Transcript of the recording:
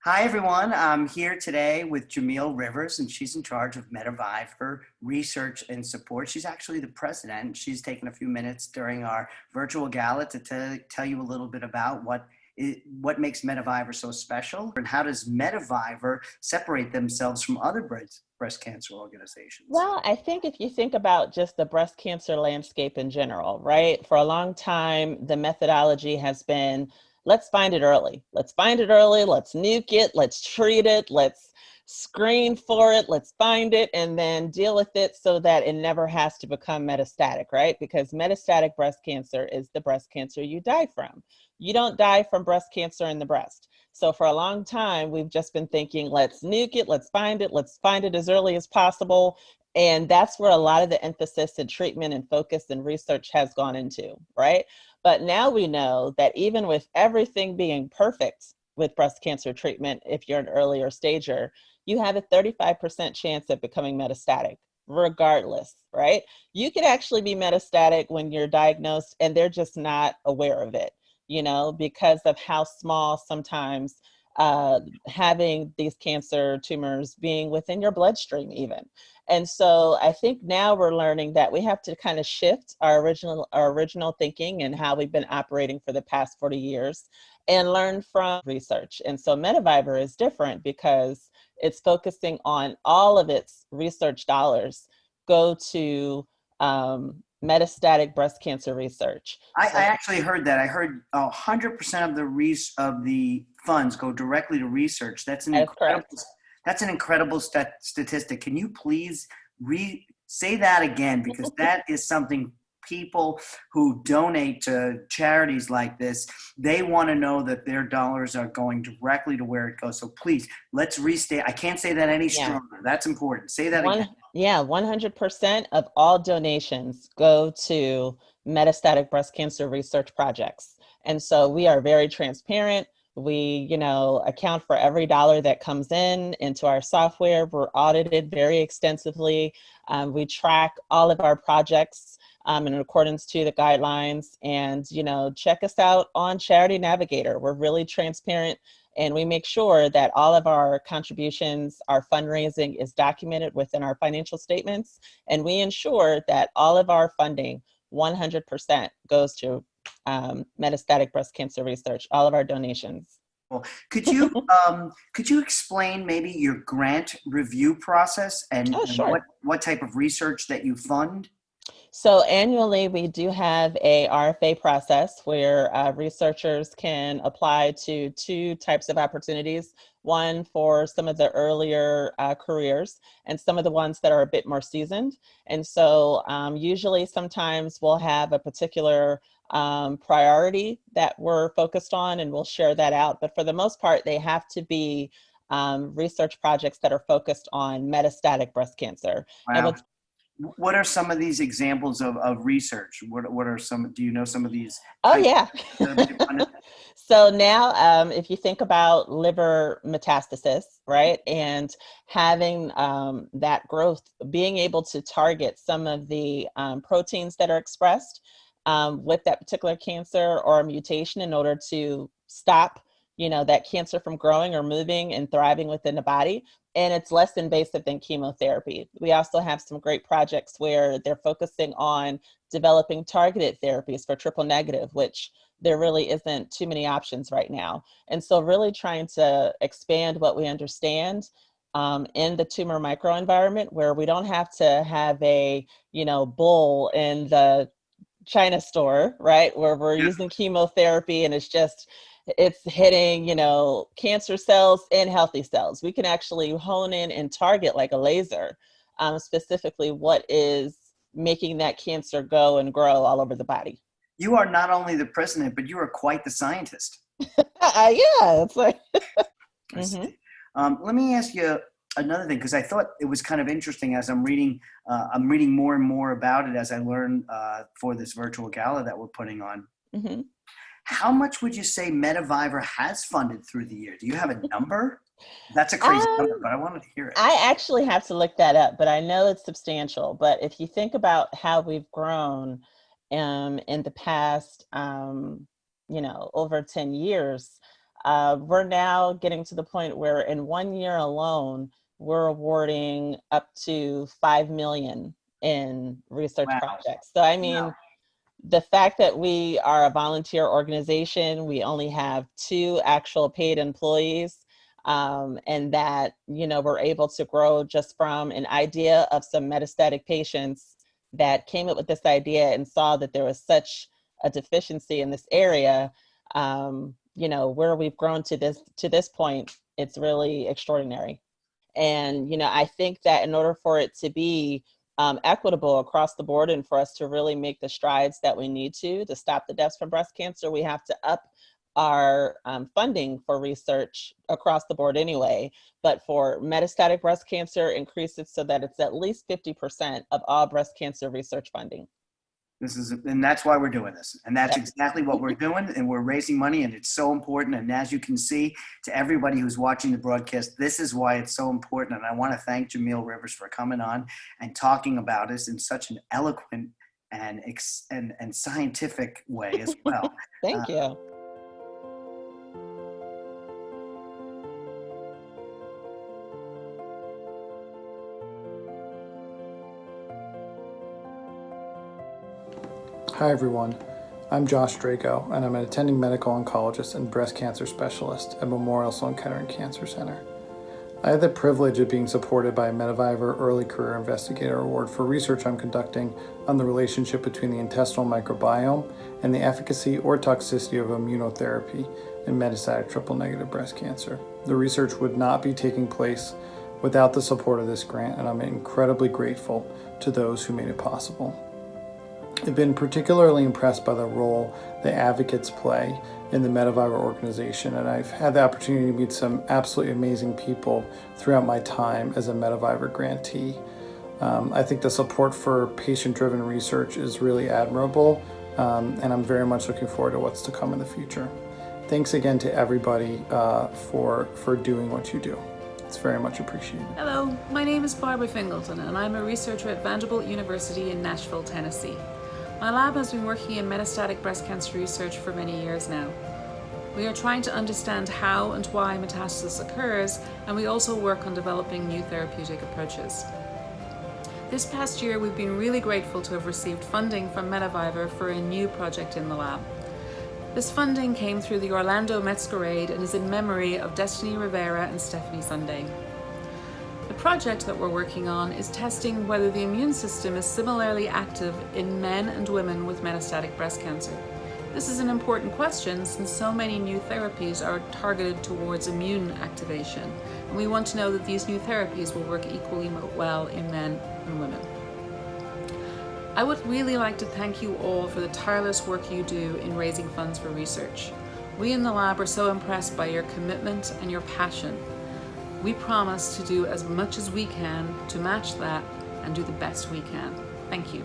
Hi, everyone. I'm here today with Jamil Rivers, and she's in charge of MetaViver research and support. She's actually the president. She's taken a few minutes during our virtual gala to tell you a little bit about what makes MetaViver so special and how does MetaViver separate themselves from other breast cancer organizations. Well, I think if you think about just the breast cancer landscape in general, right? For a long time, the methodology has been let's find it early. Let's find it early. Let's nuke it. Let's treat it. Let's screen for it. Let's find it and then deal with it so that it never has to become metastatic, right? Because metastatic breast cancer is the breast cancer you die from. You don't die from breast cancer in the breast. So for a long time, we've just been thinking, let's nuke it, let's find it as early as possible. And that's where a lot of the emphasis and treatment and focus and research has gone into, right? But now we know that even with everything being perfect with breast cancer treatment, if you're an earlier stager, you have a 35% chance of becoming metastatic regardless, right? You could actually be metastatic when you're diagnosed and they're just not aware of it, because of how small sometimes having these cancer tumors being within your bloodstream even. And so I think now we're learning that we have to kind of shift our original thinking and how we've been operating for the past 40 years and learn from research. And so MetaViver is different because it's focusing on all of its research dollars go to metastatic breast cancer research. I actually heard that. I heard 100% of the funds go directly to research. That is correct. That's an incredible statistic. Can you please say that again? Because that is something people who donate to charities like this, they want to know that their dollars are going directly to where it goes. So please, let's restate. I can't say that any Yeah. stronger. That's important. Say that again. Yeah, 100% of all donations go to metastatic breast cancer research projects. And so we are very transparent. We, account for every dollar that comes into our software. We're audited very extensively. We track all of our projects in accordance to the guidelines. And, check us out on Charity Navigator. We're really transparent. And we make sure that all of our contributions, our fundraising is documented within our financial statements. And we ensure that all of our funding, 100% goes to metastatic breast cancer research, all of our donations. Well, could you explain maybe your grant review process and, Oh, and sure. what type of research that you fund? So annually, we do have a RFA process where researchers can apply to two types of opportunities, one for some of the earlier careers and some of the ones that are a bit more seasoned. And so usually sometimes we'll have a particular priority that we're focused on and we'll share that out. But for the most part, they have to be research projects that are focused on metastatic breast cancer. And Wow. what's What are some of these examples of research? What are some, do you know some of these Oh, types yeah. that have been funded? So now, if you think about liver metastasis, right, and having that growth, being able to target some of the proteins that are expressed with that particular cancer or a mutation in order to stop, that cancer from growing or moving and thriving within the body. And it's less invasive than chemotherapy. We also have some great projects where they're focusing on developing targeted therapies for triple negative, which there really isn't too many options right now. And so really trying to expand what we understand in the tumor microenvironment where we don't have to have a, bull in the China store, right? Where we're Yeah. using chemotherapy and it's hitting, cancer cells and healthy cells. We can actually hone in and target like a laser, specifically what is making that cancer go and grow all over the body. You are not only the president, but you are quite the scientist. Yeah, it's like, I hmm see. Let me ask you another thing because I thought it was kind of interesting as I'm reading. I'm reading more and more about it as I learn for this virtual gala that we're putting on. hmm How much would you say MetaViver has funded through the year? Do you have a number? That's a crazy number, Um, but I wanted to hear it. I actually have to look that up, but I know it's substantial. But if you think about how we've grown in the past, over 10 years, We're now getting to the point where in 1 year alone, we're awarding up to 5 million in research Wow. projects. So, I mean, the fact that we are a volunteer organization, we only have 2 actual paid employees, and that, you know, we're able to grow just from an idea of some metastatic patients that came up with this idea and saw that there was such a deficiency in this area. You know, where we've grown to this point, it's really extraordinary. And, you know, I think that in order for it to be equitable across the board and for us to really make the strides that we need to stop the deaths from breast cancer, we have to up our funding for research across the board anyway. But for metastatic breast cancer, increase it so that it's at least 50% of all breast cancer research funding. And that's why we're doing this. And that's exactly what we're doing. And we're raising money, and it's so important. And as you can see, to everybody who's watching the broadcast, this is why it's so important. And I want to thank Jamil Rivers for coming on and talking about this in such an eloquent and scientific way as well. Thank you. Hi everyone, I'm Josh Draco, and I'm an attending medical oncologist and breast cancer specialist at Memorial Sloan Kettering Cancer Center. I had the privilege of being supported by a Mediviver Early Career Investigator Award for research I'm conducting on the relationship between the intestinal microbiome and the efficacy or toxicity of immunotherapy in metastatic triple-negative breast cancer. The research would not be taking place without the support of this grant, and I'm incredibly grateful to those who made it possible. I've been particularly impressed by the role that advocates play in the Mediviver organization, and I've had the opportunity to meet some absolutely amazing people throughout my time as a Mediviver grantee. I think the support for patient-driven research is really admirable, and I'm very much looking forward to what's to come in the future. Thanks again to everybody for doing what you do. It's very much appreciated. Hello, my name is Barbara Fingleton, and I'm a researcher at Vanderbilt University in Nashville, Tennessee. My lab has been working in metastatic breast cancer research for many years now. We are trying to understand how and why metastasis occurs, and we also work on developing new therapeutic approaches. This past year, we've been really grateful to have received funding from Mediviver for a new project in the lab. This funding came through the Orlando Metzgerade and is in memory of Destiny Rivera and Stephanie Sunday. The project that we're working on is testing whether the immune system is similarly active in men and women with metastatic breast cancer. This is an important question since so many new therapies are targeted towards immune activation, and we want to know that these new therapies will work equally well in men and women. I would really like to thank you all for the tireless work you do in raising funds for research. We in the lab are so impressed by your commitment and your passion. We promise to do as much as we can to match that and do the best we can. Thank you.